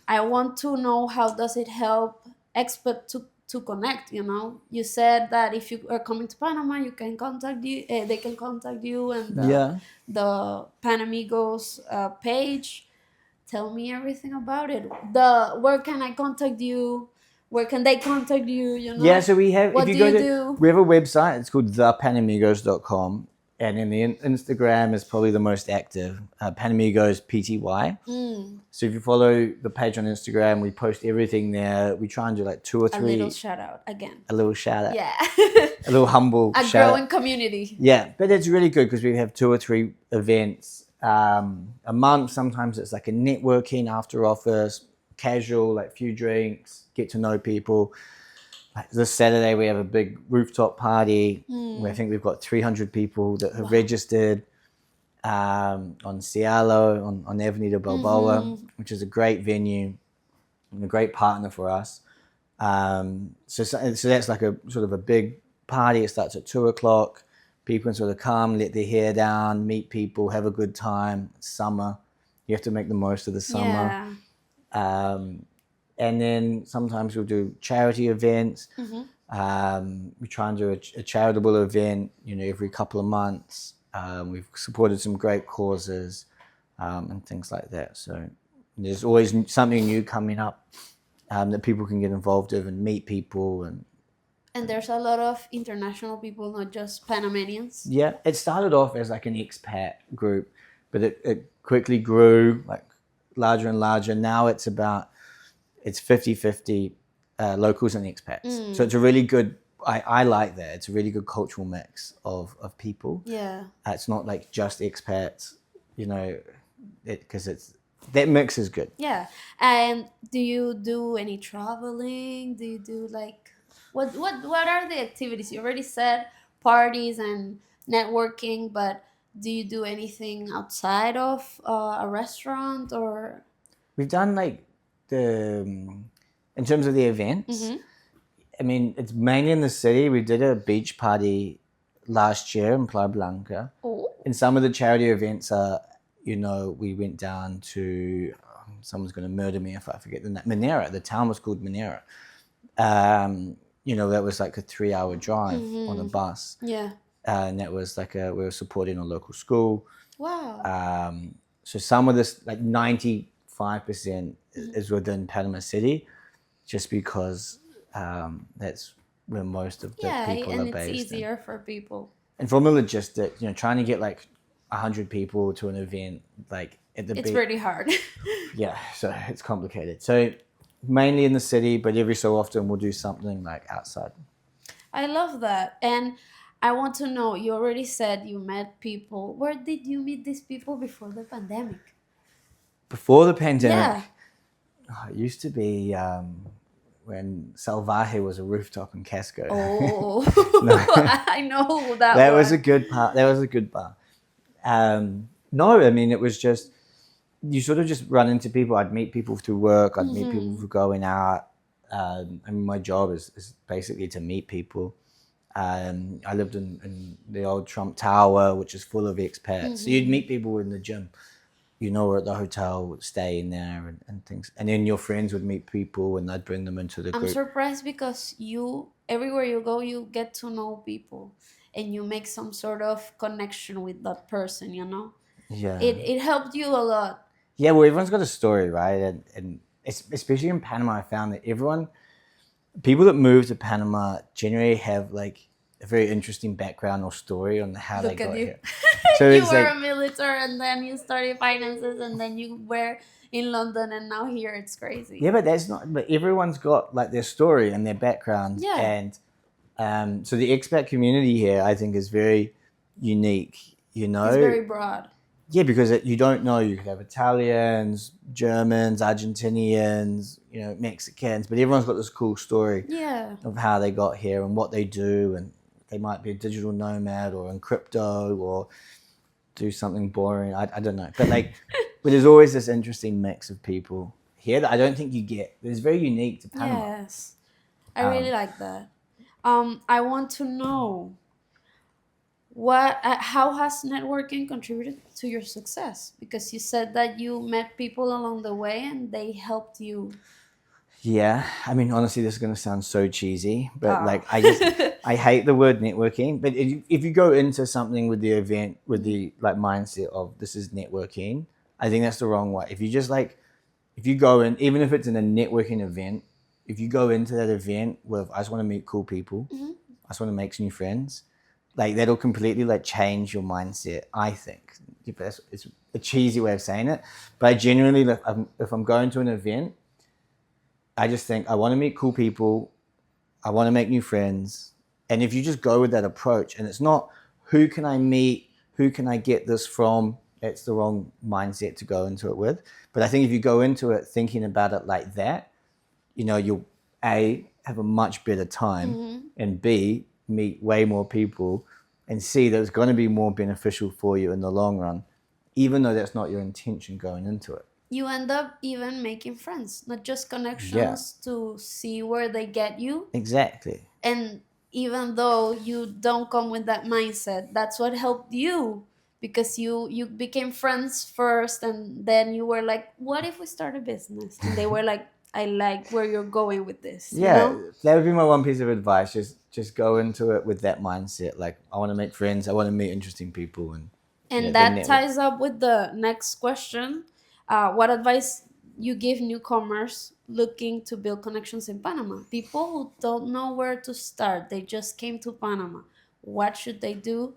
I want to know how does it help expat to connect, you know? You said that if you are coming to Panama, you can contact you, they can contact you and Yeah. the Panamigos page. Tell me everything about it. Where can I contact you? Where can they contact you, you know? Yeah, so we have, What if you do go you to, do? we have a website, it's called thepanamigos.com. And then the Instagram is probably the most active, Panamigos PTY. So if you follow the page on Instagram, we post everything there. We try and do like 2 or 3. A little shout out again. A little shout out. Yeah. A little humble A shout growing out. community. Yeah, but it's really good because we have 2 or 3 events a month. Sometimes it's like a networking after office, casual, like few drinks, get to know people. Like this Saturday we have a big rooftop party where I think we've got 300 people that have registered on Cielo on Avenida Balboa, which is a great venue and a great partner for us. So that's like a sort of a big party. It starts at 2:00. People can sort of come, let their hair down, meet people, have a good time. It's summer. You have to make the most of the summer. Yeah. And then sometimes we'll do charity events. We try and do a charitable event, you know, every couple of months. We've supported some great causes and things like that. So there's always something new coming up that people can get involved with and meet people. And there's a lot of international people, not just Panamanians. Yeah, it started off as like an expat group, but it quickly grew like larger and larger. Now it's 50-50 locals and expats. So it's a really good, I like that. It's a really good cultural mix of people. Yeah. It's not like just expats, you know, because that mix is good. Yeah. And do you do any traveling? Do you do like what are the activities? You already said parties and networking, but do you do anything outside of a restaurant or? We've done like in terms of the events, I mean, it's mainly in the city. We did a beach party last year in Playa Blanca. Oh. And some of the charity events are, you know, we went down to, someone's going to murder me if I forget the name, Minera. The town was called Minera. You know, that was like a 3-hour drive on a bus. Yeah. And that was like we were supporting a local school. Wow. So some of this, like 95% is within Panama City, just because that's where most of the people are based. And it's easier for people. And from the logistics, you know, trying to get like 100 people to an event, like at the It's pretty hard. Yeah, so it's complicated. So mainly in the city, but every so often we'll do something like outside. I love that. And I want to know, you already said you met people. Where did you meet these people before the pandemic? Before the pandemic, Yeah. It used to be when Salvaje was a rooftop in Casco. Oh, No. I know that That one. was a good part. That was a good bar. No, I mean, it was just, you sort of just run into people. I'd meet people through work. I'd meet people for going out. I mean, my job is basically to meet people. I lived in the old Trump Tower, which is full of expats. So you'd meet people in the gym, you know, or at the hotel, staying there and things. And then your friends would meet people and I'd bring them into the I'm group. surprised because everywhere you go, you get to know people and you make some sort of connection with that person, you know? Yeah. It helped you a lot. Yeah, well, everyone's got a story, right? And especially in Panama, I found that people that move to Panama generally have like a very interesting background or story on how they got here. So You it's were like, a military and then you studied finances and then you were in London and now here it's crazy. yeah, but but everyone's got like their story and their background. Yeah. And so the expat community here, I think, is very unique, you know? It's very broad. Yeah, because you don't know. You could have Italians, Germans, Argentinians, you know, Mexicans, but everyone's got this cool story Yeah. of how they got here and what they do, and they might be a digital nomad or in crypto or do something boring. I don't know, but but there's always this interesting mix of people here that I don't think you get. It's very unique to Panama. Yes. I really like that. I want to know, how has networking contributed to your success? Because you said that you met people along the way and they helped you. Yeah, I mean, honestly, this is going to sound so cheesy, but Ah. like, I hate the word networking. But if you go into something with the event, with the like mindset of this is networking, I think that's the wrong way. If you just like, if you go in, even if it's in a networking event, if you go into that event with, I just want to meet cool people, Mhm. I just want to make some new friends, like that'll completely like change your mindset. I think it's a cheesy way of saying it, but I genuinely, like, if I'm going to an event, I just think I want to meet cool people. I want to make new friends. And if you just go with that approach and it's not who can I meet, who can I get this from, it's the wrong mindset to go into it with. But I think if you go into it thinking about it like that, you'll A, have a much better time, Mhm. and B, meet way more people, and C, that it's going to be more beneficial for you in the long run, even though that's not your intention going into it. You end up even making friends, not just Yeah, connections to see where they get you. exactly. And even though you don't come with that mindset, that's what helped you, because you became friends first, and then you were like, what if we start a business? And they were like, I like where you're going with this, you Yeah, know? that would be my one piece of advice. Just go into it with that mindset. Like, I want to make friends. I want to meet interesting people, and And the that network. ties up with the next question. What advice you give newcomers looking to build connections in Panama? People who don't know where to start, they just came to Panama. What should they do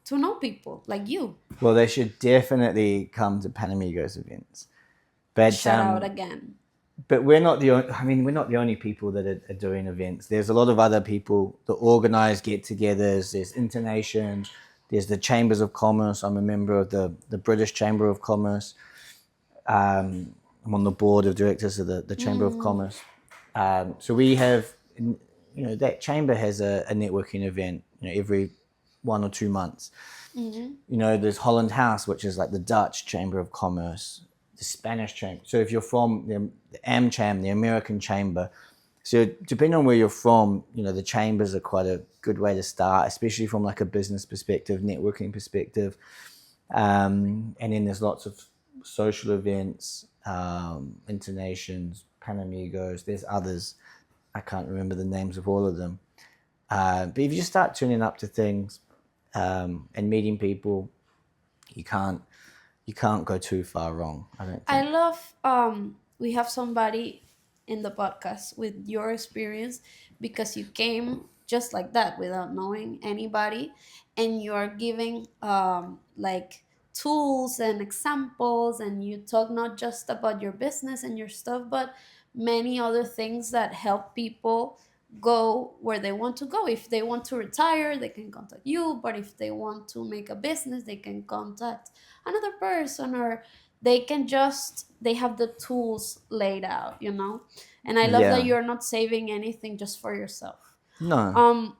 to know people like you? Well, they should definitely come to Panamigos events. But Shout out again. but we're not the only. I mean, we're not the only people that are doing events. There's a lot of other people that organize get-togethers. There's Internations. There's the Chambers of Commerce. I'm a member of the British Chamber of Commerce. I'm on the board of directors of the Chamber of Mm, Commerce. So we have, that chamber has a networking event, every 1 or 2 months. mm, There's Holland House, which is like the Dutch Chamber of Commerce, the Spanish Chamber. So if you're from the AmCham, the American Chamber, so depending on where you're from, the chambers are quite a good way to start, especially from like a business perspective, networking perspective. And then there's lots of social events, Internations, Panamigos. There's others. I can't remember the names of all of them. But if you just start tuning up to things, and meeting people, you can't go too far wrong, I don't I think. love we have somebody in the podcast with your experience, because you came just like that without knowing anybody, and you're giving like tools and examples, and you talk not just about your business and your stuff, but many other things that help people go where they want to go. If they want to retire, they can contact you, but if they want to make a business, they can contact another person, or they have the tools laid out, you know? And I love that Yeah. you're not saving anything just for yourself. No. um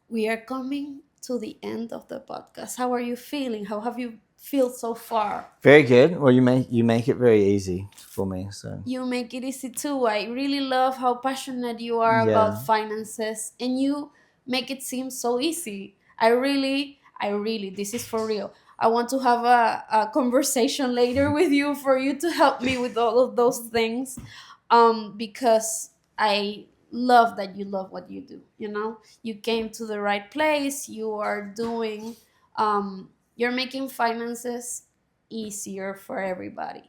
we are coming to the end of the podcast. How are you feeling? How have you feel so far? Very good. Well, you make it very easy for me. So You make it easy too. I really love how passionate you are about yeah. finances, and you make it seem so easy. I really, this is for real. I want to have a conversation later with you for you to help me with all of those things. Because I love that you love what you do. You know, you came to the right place. You are doing, you're making finances easier for everybody.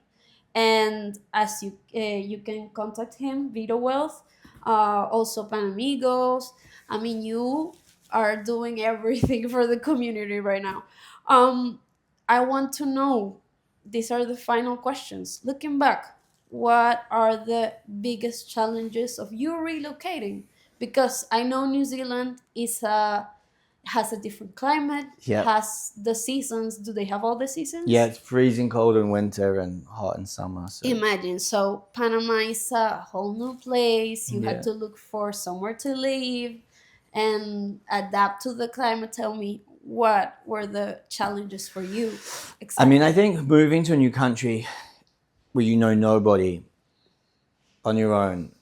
And as you can contact him, Vida Wealth, also Panamigos. I mean, you are doing everything for the community right now. um I want to know, these are the final questions. Looking back, what are the biggest challenges of you relocating? Because I know New Zealand has a different climate, Yep. has the seasons. Do they have all the Yeah, seasons? it's freezing cold in winter and hot in summer. So Imagine, so Panama is a whole new place. You had yeah. to look for somewhere to live and adapt to the climate. Tell me, what were the challenges for you I mean, I exactly? think moving to a new country where you know nobody on your own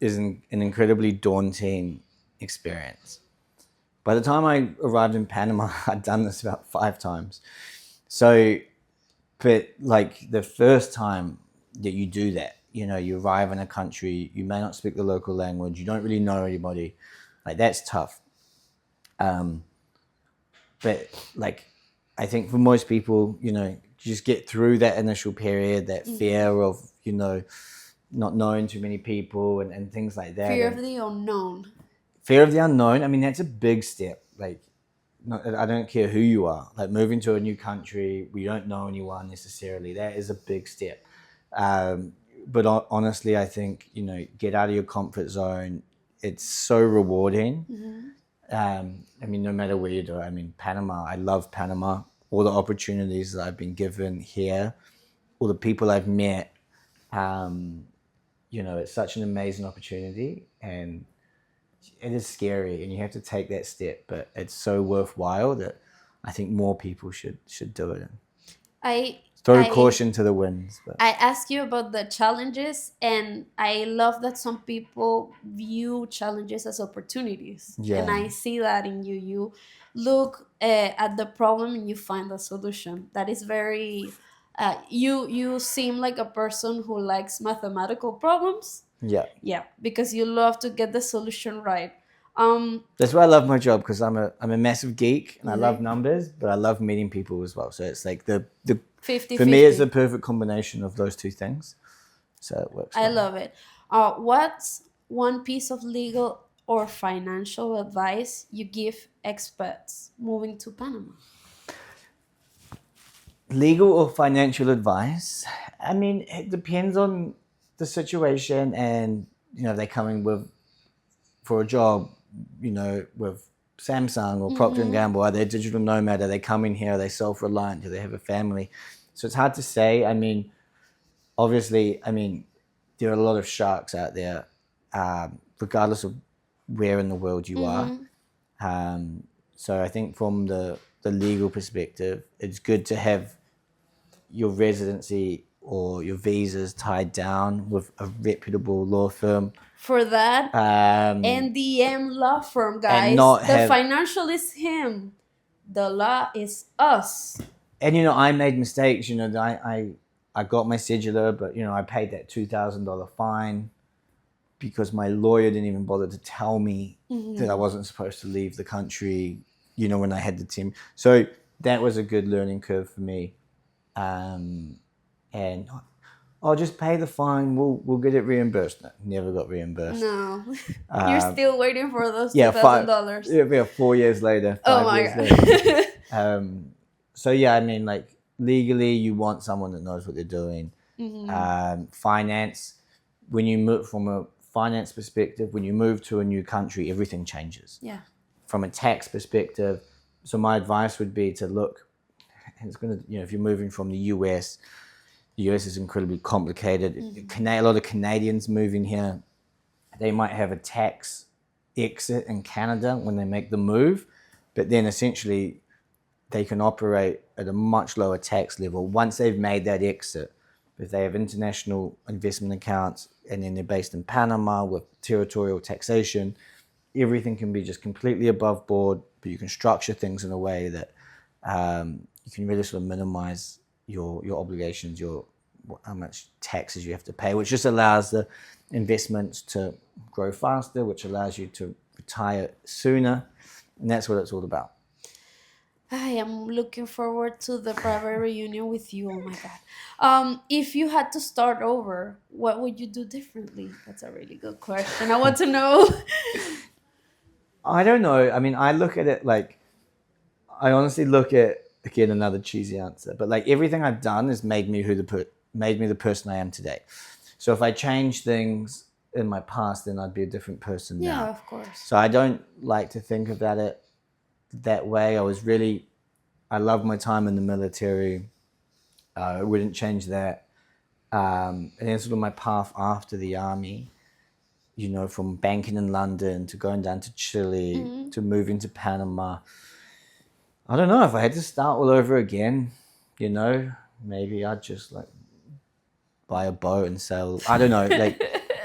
is an incredibly daunting experience. By the time I arrived in Panama, I'd done this about 5 times. So, but like the first time that you do that, you know, you arrive in a country, you may not speak the local language, you don't really know anybody, like that's tough. But like, I think for most people, you know, just get through that initial period, that fear of, you know, not knowing too many people and things like that. Fear of the unknown. Fear of the unknown. I mean, that's a big step. Like, I don't care who you are. Like moving to a new country, we don't know anyone necessarily. That is a big step. But honestly, I think, you know, get out of your comfort zone. It's so rewarding. I mean, no matter where you do it. I mean, Panama, I love Panama. All the opportunities that I've been given here, all the people I've met, you know, it's such an amazing opportunity, and it is scary, and you have to take that step, but it's so worthwhile that I think more people should do it. Throw caution to the winds. But I ask you about the challenges, and I love that some people view challenges as opportunities. Yeah. And I see that in you. You look at the problem and you find a solution. That is very. You seem like a person who likes mathematical problems. yeah, Yeah, because you love to get the solution right. that's why I love my job, because I'm a massive geek and I love numbers, but I love meeting people as well. So it's like the 50-50. For me, it's the perfect combination of those two things. So it works. I love it. What's one piece of legal or financial advice you give expats moving to Panama? Legal or financial advice? I mean, it depends on the situation, and you know, if they're coming for a job, you know, with Samsung or Procter and Gamble, are they a digital nomad? Are they coming here? Are they self-reliant? Do they have a family? So it's hard to say. I mean, obviously, I mean, there are a lot of sharks out there, regardless of where in the world you are. So I think from the legal perspective, it's good to have your residency or your visas tied down with a reputable law firm. For that, NDM law firm, guys. The financial is him. The law is us. And, you know, I made mistakes. You know, I got my cedula, but, you know, I paid that $2,000 fine because my lawyer didn't even bother to tell me that I wasn't supposed to leave the country, you know, when I had the team. So that was a good learning curve for me. And I'll just pay the fine. We'll get it reimbursed. No, never got reimbursed. No, you're still waiting for those $2,000. Yeah, 4 years later. Oh my God. So yeah, I mean, like legally, you want someone that knows what they're doing. Finance, when you move from a finance perspective, when you move to a new country, everything changes. Yeah. From a tax perspective, so my advice would be to look. It's gonna, you know, if you're moving from the US is incredibly complicated. A lot of Canadians moving here, they might have a tax exit in Canada when they make the move, but then essentially they can operate at a much lower tax level once they've made that exit. If they have international investment accounts and then they're based in Panama with territorial taxation, everything can be just completely above board, but you can structure things in a way that you can really sort of minimize your obligations, how much taxes you have to pay, which just allows the investments to grow faster, which allows you to retire sooner. And that's what it's all about. I am looking forward to the private reunion with you. Oh my God. If you had to start over, what would you do differently? That's a really good question. I want to know. I don't know. I mean, I look at it like, I honestly look at, again, another cheesy answer, but like everything I've done has made me the person I am today. So if I change things in my past, then I'd be a different person now. Yeah, of course. So I don't like to think about it that way. I love my time in the military. I wouldn't change that. And then sort of my path after the army, you know, from banking in London to going down to Chile to moving to Panama. I don't know, if I had to start all over again, you know, maybe I'd just like buy a boat and sail. I don't know, like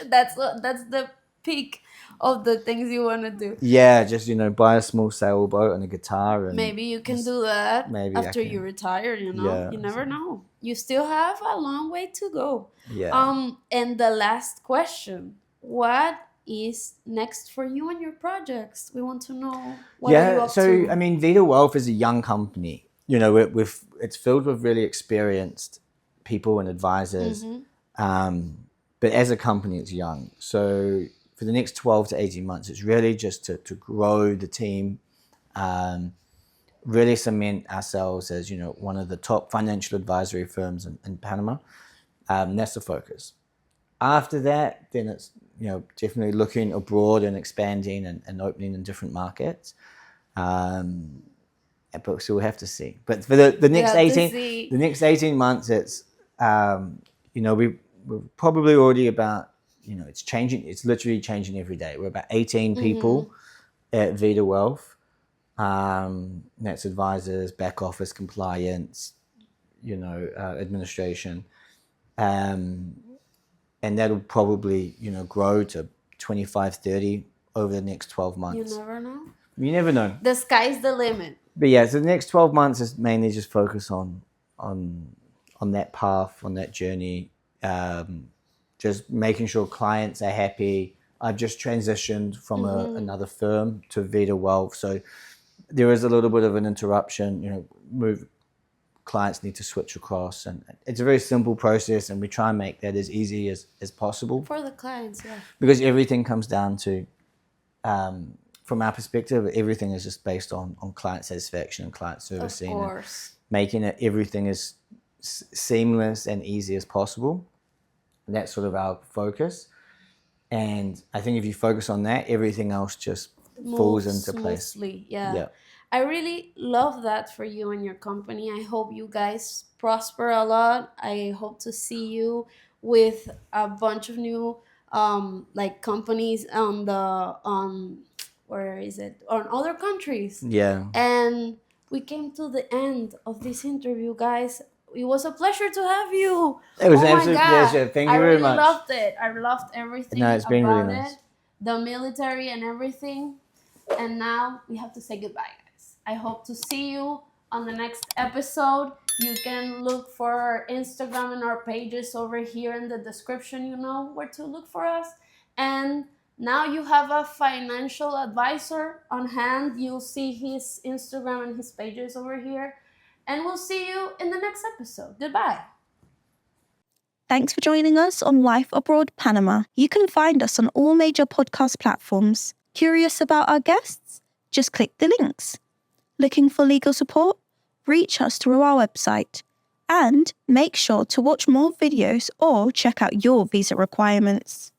that's the peak of the things you want to do. Yeah, just, buy a small sailboat and a guitar. And Maybe you can do that maybe I after you can. retire, Yeah, You never know. You still have a long way to go. Yeah. And the last question, what is next for you and your projects? We want to know, what are you up So, to? I mean, Vida Wealth is a young company. It's filled with really experienced people and advisors. But as a company, it's young. So for the next 12 to 18 months, it's really just to grow the team, really cement ourselves as, one of the top financial advisory firms in Panama. That's the focus. After that, then it's, definitely looking abroad and expanding and opening in different markets. But so we'll have to see. But for the next 18 months, it's, we're probably already about, it's changing. It's literally changing every day. We're about 18 people at Vida Wealth. That's advisors, back office, compliance, administration. And that'll probably, grow to 25, 30 over the next 12 months. You never know. You never know. The sky's the limit. But yeah, so the next 12 months is mainly just focus on that path, on that journey, just making sure clients are happy. I've just transitioned from another firm to Vida Wealth, so there is a little bit of an interruption. Clients need to switch across, and it's a very simple process, and we try and make that as easy as possible for the clients. Yeah, because everything comes down to, from our perspective, everything is just based on client satisfaction and client servicing. Of course, making everything as seamless and easy as possible. And that's sort of our focus. And I think if you focus on that, everything else just falls into place. Yeah. I really love that for you and your company. I hope you guys prosper a lot. I hope to see you with a bunch of new companies on other countries. Yeah. And we came to the end of this interview, guys. It was a pleasure to have you. It was an absolute pleasure. Thank you very much. I loved it. I loved everything it's been about really nice. The military and everything. And now we have to say goodbye, guys. I hope to see you on the next episode. You can look for our Instagram and our pages over here in the description. You know where to look for us. And now you have a financial advisor on hand. You'll see his Instagram and his pages over here. And we'll see you in the next episode. Goodbye. Thanks for joining us on Life Abroad Panama. You can find us on all major podcast platforms. Curious about our guests? Just click the links. Looking for legal support? Reach us through our website. And make sure to watch more videos or check out your visa requirements.